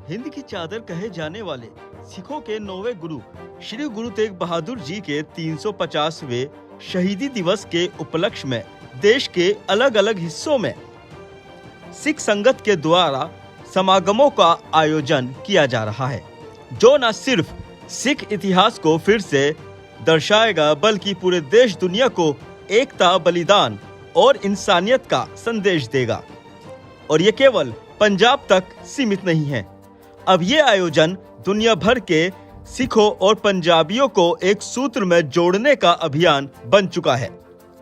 हिंद की चादर कहे जाने वाले सिखों के 9वें गुरु श्री गुरु तेग बहादुर जी के 350वें शहीदी दिवस के उपलक्ष्य में देश के अलग अलग हिस्सों में सिख संगत के द्वारा समागमों का आयोजन किया जा रहा है, जो न सिर्फ सिख इतिहास को फिर से दर्शाएगा बल्कि पूरे देश दुनिया को एकता, बलिदान और इंसानियत का संदेश देगा। और ये केवल पंजाब तक सीमित नहीं है। अब ये आयोजन दुनिया भर के सिखों और पंजाबियों को एक सूत्र में जोड़ने का अभियान बन चुका है,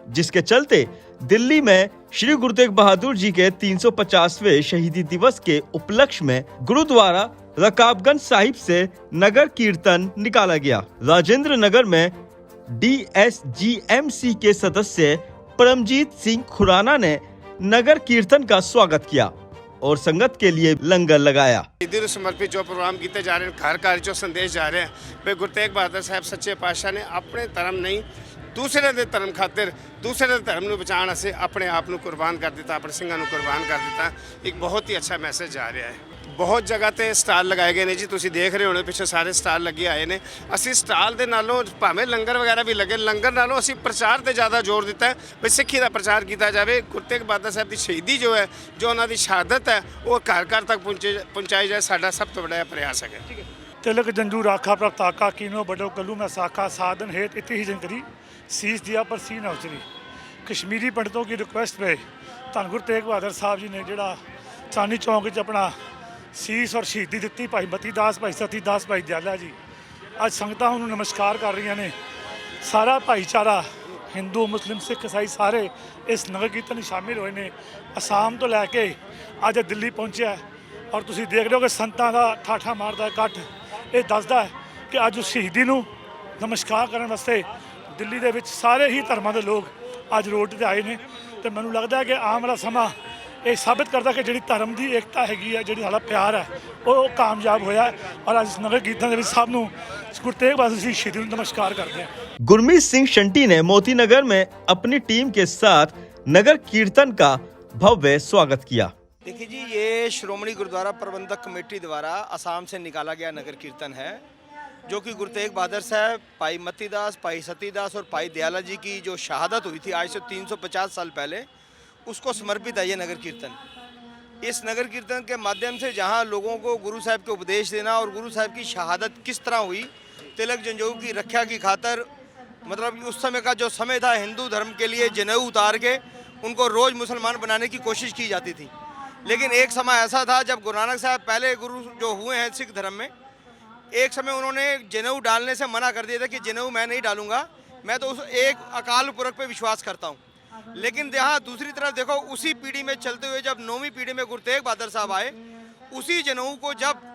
जिसके चलते दिल्ली में श्री गुरु तेग बहादुर जी के 350वें शहीदी दिवस के उपलक्ष्य में गुरुद्वारा रकाबगंज साहिब से नगर कीर्तन निकाला गया। राजेंद्र नगर में DSGMC के सदस्य परमजीत सिंह खुराना ने नगर कीर्तन का स्वागत किया और संगत के लिए लंगर लगाया। शहीदी समर्पित जो प्रोग्राम किए जा रहे हैं, घर घर जो संदेश जा रहे हैं, भाई गुरु तेग बहादुर साहब सच्चे पातशाह ने अपने धर्म नहीं दूसरे ਦੇ ਧਰਮ ਖਾਤਰ दूसरे ਦੇ ਧਰਮ ਨੂੰ ਬਚਾਉਣ ਵਾਸਤੇ ਆਪਣੇ ਆਪ ਨੂੰ ਕੁਰਬਾਨ ਕਰ ਦਿੱਤਾ, ਆਪਣੇ ਸਿੰਘਾਂ ਨੂੰ ਕੁਰਬਾਨ ਕਰ ਦਿੱਤਾ। ਇੱਕ ਬਹੁਤ ਹੀ ਅੱਛਾ ਮੈਸੇਜ ਜਾ ਰਿਹਾ ਹੈ। ਬਹੁਤ ਜਗ੍ਹਾ ਤੇ ਸਟਾਲ ਲਗਾਏ ਗਏ ਨੇ ਜੀ, ਤੁਸੀਂ ਦੇਖ ਰਹੇ ਹੋਣੇ ਪਿੱਛੇ ਸਾਰੇ ਸਟਾਲ ਲੱਗੇ ਆਏ ਨੇ। ਅਸੀਂ ਸਟਾਲ ਦੇ ਨਾਲੋਂ ਭਾਵੇਂ ਲੰਗਰ ਵਗੈਰਾ ਵੀ ਲੱਗੇ, ਲੰਗਰ ਨਾਲੋਂ ਅਸੀਂ ਪ੍ਰਚਾਰ ਤੇ ਜ਼ਿਆਦਾ ਜ਼ੋਰ ਦਿੱਤਾ ਹੈ ਵੀ ਸਿੱਖੀ ਦਾ ਪ੍ਰਚਾਰ ਕੀਤਾ ਜਾਵੇ। ਗੁਰੂ ਤੇਗ ਬਹਾਦਰ ਸਾਹਿਬ ਦੀ ਸ਼ਹੀਦੀ ਜੋ ਹੈ, ਜੋ ਉਹਨਾਂ ਦੀ ਸ਼ਹਾਦਤ ਹੈ, ਉਹ ਘਰ ਘਰ ਤੱਕ ਪਹੁੰਚਾਈ ਜਾਏ, ਸਾਡਾ ਸਭ ਤੋਂ ਵੱਡਾ ਪ੍ਰयास ਹੈ। तिलक जंजू राखा प्रताका कीनो बडो कलू में साखा साधन हेत इति ही जनकरी शीश दिया पर सी न उचरी। कश्मीरी पंडितों की रिक्वेस्ट पे धन गुरु तेग बहादुर साहब जी ने जोड़ा चांदनी चौक अपना शीश और शहीदी दी। भाई मती दास, भाई सती दास, भाई दयाला जी अज संगतां उन्होंने नमस्कार कर रही ने। सारा भाईचारा हिंदू मुस्लिम सिख ईसाई सारे इस नगर कीर्तन में शामिल हुए ने। आसाम तो लैके अज दिल्ली पहुंचा और तुसीं देख रहे हो कि संतां दा ठाठा मारदा इकट्ठ ये दसदा है कि अज उस शहीदी नूं नमस्कार करने वास्ते दिल्ली दे विच सारे ही धर्मां दे लोग अज रोड ते आए ने। तो मैनूं लगदा है कि आने वाला समा ये साबित करता कि जिहड़ी धर्म की एकता हैगी है, जिहड़ी साडा प्यार है, वो कामयाब होया है। और अज नगर कीर्तन दे विच सब नूं गुरु तेग बहादुर जी शहीदी नूं नमस्कार करते हैं। गुरमीत सिंह शंटी ने मोती नगर में अपनी टीम के साथ नगर कीर्तन का भव्य स्वागत किया। देखिए जी, ये श्रोमणी गुरुद्वारा प्रबंधक कमेटी द्वारा असम से निकाला गया नगर कीर्तन है, जो कि गुरु तेग बहादुर साहब, भाई मती दास, भाई सती दास और भाई दयाला जी की जो शहादत हुई थी आज से 350 साल पहले, उसको समर्पित है ये नगर कीर्तन। इस नगर कीर्तन के माध्यम से जहां लोगों को गुरु साहब के उपदेश देना और गुरु साहब की शहादत किस तरह हुई, तिलक जंजू की रक्षा की खातर, मतलब उस समय का जो समय था हिंदू धर्म के लिए जनेऊ उतार के उनको रोज़ मुसलमान बनाने की कोशिश की जाती थी। लेकिन एक समय ऐसा था जब गुरु नानक साहब पहले गुरु जो हुए हैं सिख धर्म में, एक समय उन्होंने जनेऊ डालने से मना कर दिया था कि जनेऊ मैं नहीं डालूंगा, मैं तो उस एक अकाल पुरख पे विश्वास करता हूँ। लेकिन यहाँ दूसरी तरफ देखो, उसी पीढ़ी में चलते हुए जब 9वीं पीढ़ी में गुरु तेग बहादुर साहब आए, उसी जनेऊ को जब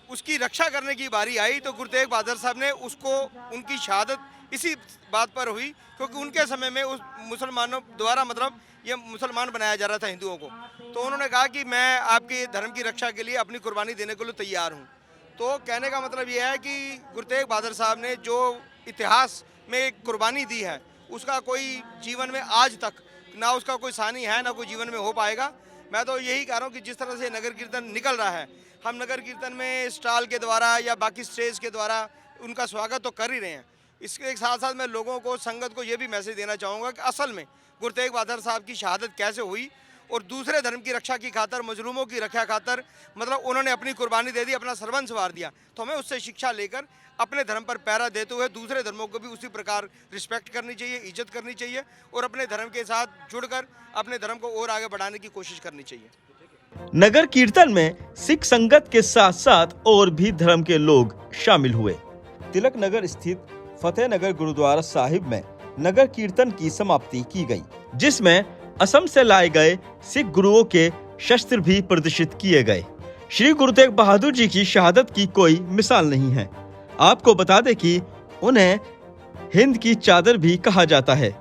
उसकी रक्षा करने की बारी आई तो गुरु तेग बहादुर साहब ने उसको, उनकी शहादत इसी बात पर हुई क्योंकि उनके समय में उस मुसलमानों द्वारा, मतलब ये मुसलमान बनाया जा रहा था हिंदुओं को। तो उन्होंने कहा कि मैं आपके धर्म की रक्षा के लिए अपनी कुर्बानी देने के लिए तैयार हूँ। तो कहने का मतलब ये है कि गुरु तेग बहादुर साहब ने जो इतिहास में कुर्बानी दी है, उसका कोई जीवन में आज तक ना उसका कोई सानी है, ना कोई जीवन में हो पाएगा। मैं तो यही कह रहा हूँ कि जिस तरह से नगर कीर्तन निकल रहा है, हम नगर कीर्तन में स्टॉल के द्वारा या बाकी स्टेज के द्वारा उनका स्वागत तो कर ही रहे हैं। इसके साथ साथ मैं लोगों को, संगत को ये भी मैसेज देना चाहूँगा कि असल में गुरु तेग बहादुर साहब की शहादत कैसे हुई और दूसरे धर्म की रक्षा की खातर, मजलूमों की रक्षा खातर, मतलब उन्होंने अपनी कुर्बानी दे दी, अपना सर्वंस वार दिया। तो हमें उससे शिक्षा लेकर अपने धर्म पर पहरा देते हुए दूसरे धर्मों को भी उसी प्रकार रिस्पेक्ट करनी चाहिए, इज्जत करनी चाहिए और अपने धर्म के साथ जुड़कर अपने धर्म को और आगे बढ़ाने की कोशिश करनी चाहिए। नगर कीर्तन में सिख संगत के साथ साथ और भी धर्म के लोग शामिल हुए। तिलक नगर स्थित फतेह नगर गुरुद्वारा साहिब में नगर कीर्तन की समाप्ति की गई, जिसमें असम से लाए गए सिख गुरुओं के शस्त्र भी प्रदर्शित किए गए। श्री गुरु तेग बहादुर जी की शहादत की कोई मिसाल नहीं है। आपको बता दें कि उन्हें हिंद की चादर भी कहा जाता है।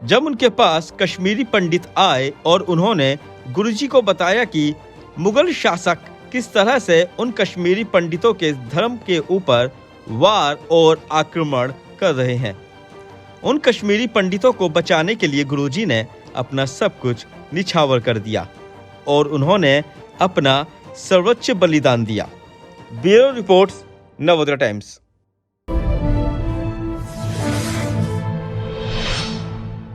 जब उनके पास कश्मीरी पंडित आए और उन्होंने गुरुजी को बताया कि मुगल शासक किस तरह से उन कश्मीरी पंडितों के धर्म के ऊपर वार और आक्रमण कर रहे हैं, उन कश्मीरी पंडितों को बचाने के लिए गुरुजी ने अपना सब कुछ निछावर कर दिया और उन्होंने अपना सर्वोच्च बलिदान दिया। Bureau reports, Navodaya times.